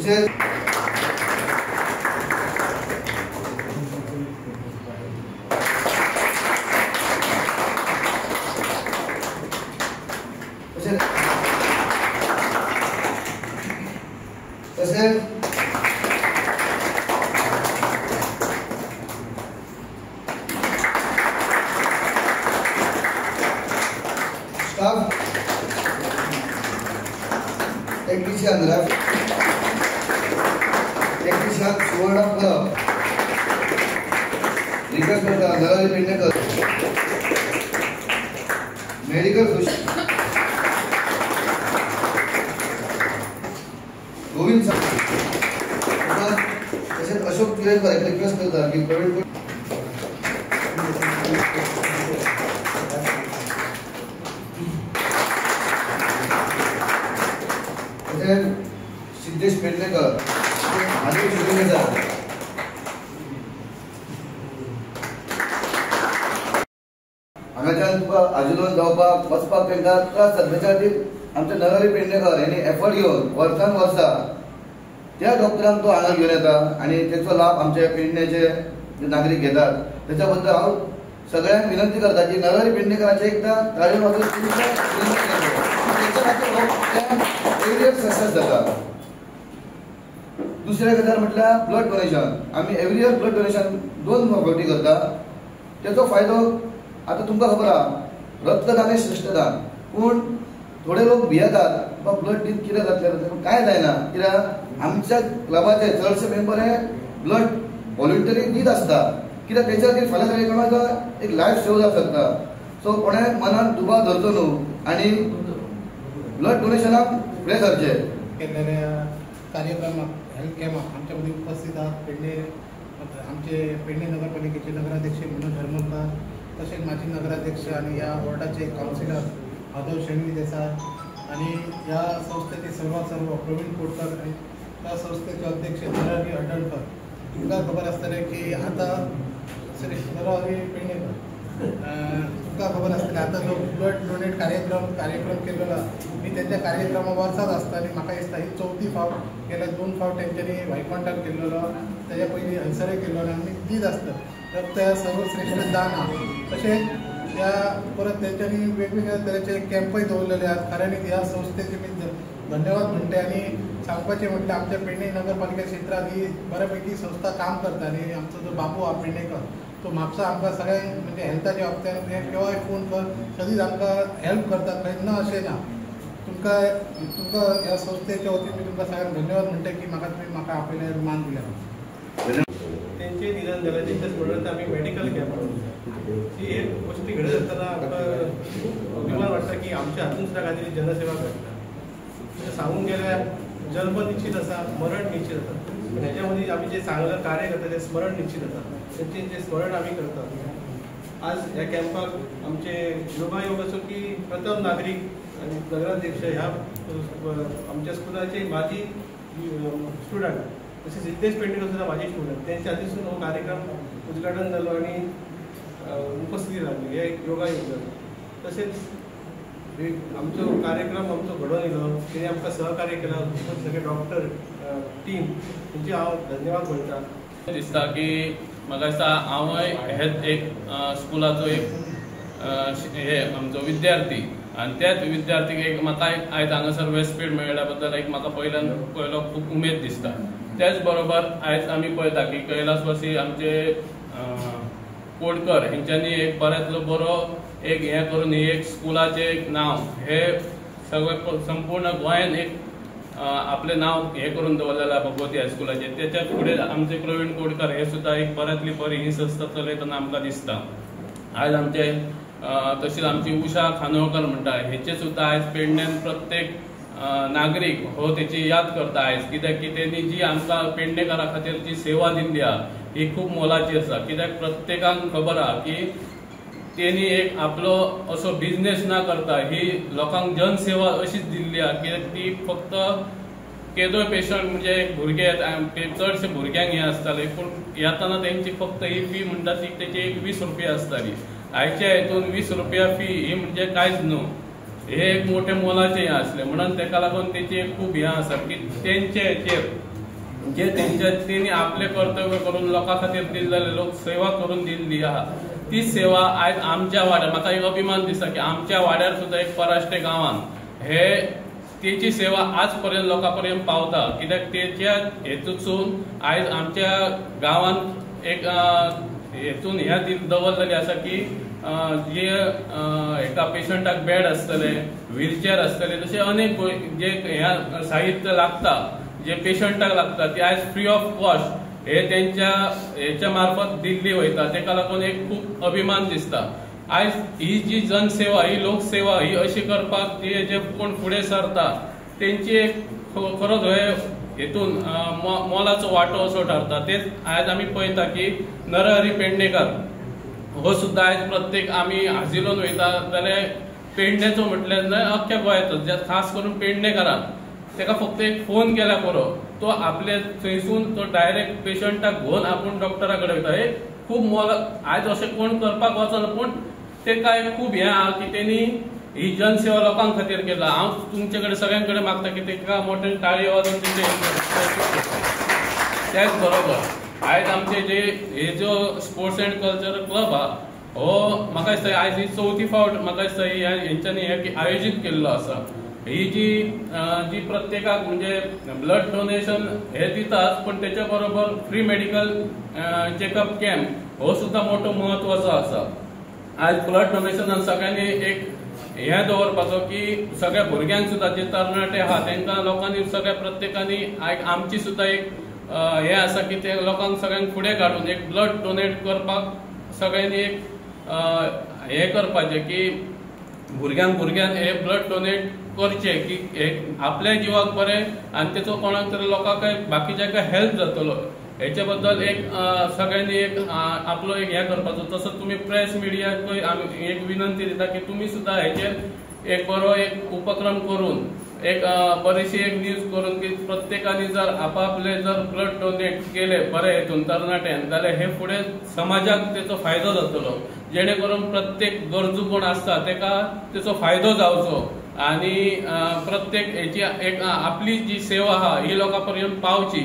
तशेंच staff technician सुवर्ण Parab request करता नरहरी पेडणेकर मेडिकल गोविंद तसेच अशोक तिरेकर रिक्वेस्ट करता की प्रवीण सिद्धेश पेडणेकर माजी शिवसेनेचा हांगाच्यान तुका आजुलोन जावपाक वचपाक तेंकां त्रास जाता तेच्या खातीर आमचे नरहरी पेडणेकर यांनी एफर्ट घेवन वर्सान वर्सा त्या डॉक्टरांक तो हांगा घेवन येता आणि तेचो लाभ आमचे पेडणेचे जे नागरीक घेतात. त्याच्या बद्दल हांव सगळ्यांक विनंती करता की नरहरी पेडणेकरांचे एकदा ताळ्यो वाजोवन एवरियर सक्सेस जाता. दुसरे गजाल म्हटल्यार ब्लड डोनेशन. आमी एवरी इयर ब्लड डोनेशन 2 फावटी करता. त्याचो फायदो आता तुमकां खबर आहा रक्तदान हे श्रेष्ठदान. पूण थोडे लोक भियेतात ब्लड दीत कितें जातलें काय जायना कित्याक आमच्या क्लबाचे चडशे मेंबर हे ब्लड व्हॉलंटरी दीत आसता कित्याक तेच्या खातीर फाल्यां सकाळी कोणाचो एक लायफ सेव जावंक शकता. सो कोणें मनान दुबाव धरचो न्हू आनी ब्लड डोनेशनाक फुडें सरचे. केल्लेल्या कार्यक्रमाक हेल्थ कॅम्पाक आमच्या मदीं उपस्थित आहात आमचे पेडणे नगरपालिकेचे नगराध्यक्ष मनोज हरमलकर तसेच माजी नगराध्यक्ष आणि या वॉर्डाचे काउन्सिलर माधव शेणवी देसाय आणि या संस्थेचे सर्व प्रवीण कोटकर आणि त्या संस्थेचे अध्यक्ष नरहरी अड्डणकर. तुमकां खबर आसतलें की आता नरहरी पेडणेकर तुमकां खबर आसतलें आता जो ब्लड डोनेट कार्यक्रम केलेलो मी त्यांच्या कार्यक्रमा वर्सात आसता आणि म्हाका दिसता ही 4थी फावट गेल्या 2 फावट तेंच्यांनी वायकोंटाक केल्लो तेच्या पयलीं हयसरे केल्लो आनी दीत आसता. तर त्या सर्वश्रेष्ठ दान आहा. तशेंच त्या परत तेंच्यांनी वेगवेगळ्या तरेचे कॅम्पय दवरलेले आहात. खऱ्यांनी ह्या संस्थेचे मी धन्यवाद म्हणते आणि सांगपाचें म्हटल्यार आमच्या पेडणे नगरपालिका क्षेत्रात ही बऱ्यापैकी संस्था काम करता आणि आमचो जो बाबू आहा पेडणेकर तो म्हापसा आमकां सगळ्यांक म्हणजे हेल्थाच्या बाबतींत ते केव्हाय फोन कर सदींच आमकां हेल्प करतात. खंय ना अशें ना. तुमकां ह्या संस्थेच्या वतीन मी तुमकां सगळ्यांक धन्यवाद म्हणटा की म्हाका आपयले मान दिल्या. त्यांचे निधन झालं त्यांच्या स्मरणार्थ आम्ही मेडिकल कॅम्प ही एक गोष्टी घडत असताना आमकां अभिमान वाटता की आमच्या हातून सुद्धा काहीतरी जनसेवा करता. म्हणजे सांगून गेल्या जन्म निश्चित असा मरण निश्चित आसा पण ह्याच्यामध्ये आम्ही जे चांगलं कार्य करता ते स्मरण निश्चित आसा. त्यांचे जे स्मरण आम्ही करतात. आज ह्या कॅम्पाक आमचे योगायोग असो की प्रथम नागरिक आणि नगराध्यक्ष ह्या आमच्या स्कुलाचे माजी स्टुडंट तसेच सिद्धेश पेडणेकर सुद्धा माझे स्टुडंट त्यांच्या हातीसून हो कार्यक्रम उद्घाटन झालो आणि उपस्थिती लागली हे योगायोग जालो. तसेच आमचो कार्यक्रम आमचो घडोवन येयलो तेणी आमकां सहकार्य केला सगळे डॉक्टर टीम तेंचे हांव धन्यवाद म्हणटा. दिसता की म्हाका दिसता हांवूय हेच एक स्कुलाचो एक हे आमचो विद्यार्थी आणि त्याच विद्यार्थीक एक म्हाका आयज हांगासर व्यासपीठ मेळ्ळ्या बद्दल एक म्हाका पयलो खूब उमेद दिसता. त्याच बरोबर आयज आमी पळयता की कैलासवासी आमचे कोटकर हेंच्यांनी एक बऱ्यांतलो बरो एक हे करून ही एक स्कुलाचें एक नांव हे सगळे संपूर्ण गोंयान एक आपले नाव हे करून दवरलेला भगवती हायस्कुलाचे. त्याच्या फुडें आमचे प्रवीण कोटकर हे सुद्धा एक बऱ्यांतली बरी ही संस्था चलयतना आमकां दिसता. आयज आमचे तशीच आमची उषा खानोळकर म्हणटा हेचे सुद्धा आयज पेडण्यान प्रत्येक नागरीक हो तेची याद करता आयज कित्याक की तेणी जी आमकां पेडणेकारा खातीर जी सेवा दिल्ली आहा ही खूब मोलाची आसा. कित्याक प्रत्येकाक खबर आहा की तेणी एक आपलो असो बिझनेस ना करता ही लोकांक जनसेवा अशीच दिल्ली आहा. कित्याक ती फक्त केदोय पेशंट म्हणजे भुरगे चडशे भुरग्यांक हे आसताले पूण येताना तेंची फक्त ही फी म्हणटा ती तेची एक 20 रुपया आसताली. आयच्या हेतून 20 रुपया फी ही म्हणजे कांयच न्हू. हे एक मोठे मोलाचे हे आसले म्हणून तेका लागून तेची खूब हे आसा की तेंचे हेचेर जे तेंच्यांनी आपले कर्तव्य करून लोकां खातीर दिल्ले लोक सेवा करून दिल्ली आहा ती सेवा आज आमच्या वाड्यार म्हाका एक अभिमान दिसता की आमच्या वाड्यार सुद्धा एक पराश्टे गांवांत हे तेची सेवा आज पर्यंत लोकां पर्यंत पावता कित्याक तेच्या हेतून आज आमच्या गांवांत एक हेतून ह्या दवरलेली आसा की जे एका पेशंटाक बेड आसतले व्हीलचेअर आसतले तसे अनेक जे ह्या साहित्य लागता जे पेशंटाक लागता ते आज फ्री ऑफ कॉस्ट हे त्यांच्या हेच्या मार्फत दिल्ली वयता तेका लागून एक खूप अभिमान दिसता आज ही जी जनसेवा ही लोकसेवा ही अशी करपाक जे कोण फुडें सरता तेंची एक खरोच हेतून मोलाचो वांटो असो ठरता तेच आज आमी पळयता की नरहरी पेडणेकर हो सुद्धा आज प्रत्येक आमी हाजिरोन वयता जाल्यार पेडणेचो म्हटल्यार न्हय अख्ख्या गोंयांत खास करून पेडणेकारान तेका फक्त एक फोन केल्या पुरो तो आपले थंयसून तो डायरेक्ट पेशंटाक घेवन आपूण डॉक्टरा कडेन वयता हे खूब मोल आज अशें कोण करपाक वचना पूण तेका एक खूब हें आहा की तेणी ही जनसेवा लोकां खातीर केला हांव तुमचे कडेन सगळ्यां कडेन मागता की तेका मोठे ताळी वाजोवन त्याच बरोबर आज आमचे जे हे जो स्पोर्ट्स अँड कल्चरल क्लब आहा हो म्हाका दिसता आयज ही 4थी फावट म्हाका दिसता हेंच्यांनी हे आयोजीत केल्लो आसा ही जी प्रत्येकाक म्हणजे ब्लड डोनेशन हे दितात पण त्याच्या बरोबर फ्री मेडिकल चेकअप कॅम्प हो सुद्धा मोठो महत्वाचो आसा आज ब्लड डोनेशनान सगळ्यांनी एक हें दवरपाचो की सगळ्या भुरग्यांक सुद्धा जे तरणाटे आहा तांकां लोकांनी सगळ्या प्रत्येकानी आमची सुद्धा एक हें आसा की ते लोकांक सगळ्यांक फुडें काडून एक ब्लड डोनेट करपाक सगळ्यांनी एक हें करपाचें की भुरग्यांक हे ब्लड डोनेट करचे की आपल्या जिवाक बरें आनी तेचो कोणाक तरी लोकांक बाकीच्या हेल्प जातलो हेच्या बद्दल एक सगळ्यांनी एक आपलो एक हें करपाचो तसो तुमी प्रेस मिडियाक एक विनंती दिता की तुमी सुद्धा हेचेर एक बरो एक उपक्रम करून एक बरीशी एक न्यूज करून की प्रत्येकानी जर आपापले जर ब्लड डोनेट केले बरे हेतून तरणाट्यान जाल्यार हे फुडें समाजाक तेचो फायदो जातलो जेणे करून प्रत्येक गरजू कोण आसता तेका तेचो फायदो जावचो आणि प्रत्येक हेची एक आपली जी सेवा आहा ही लोकां पर्यंत पावची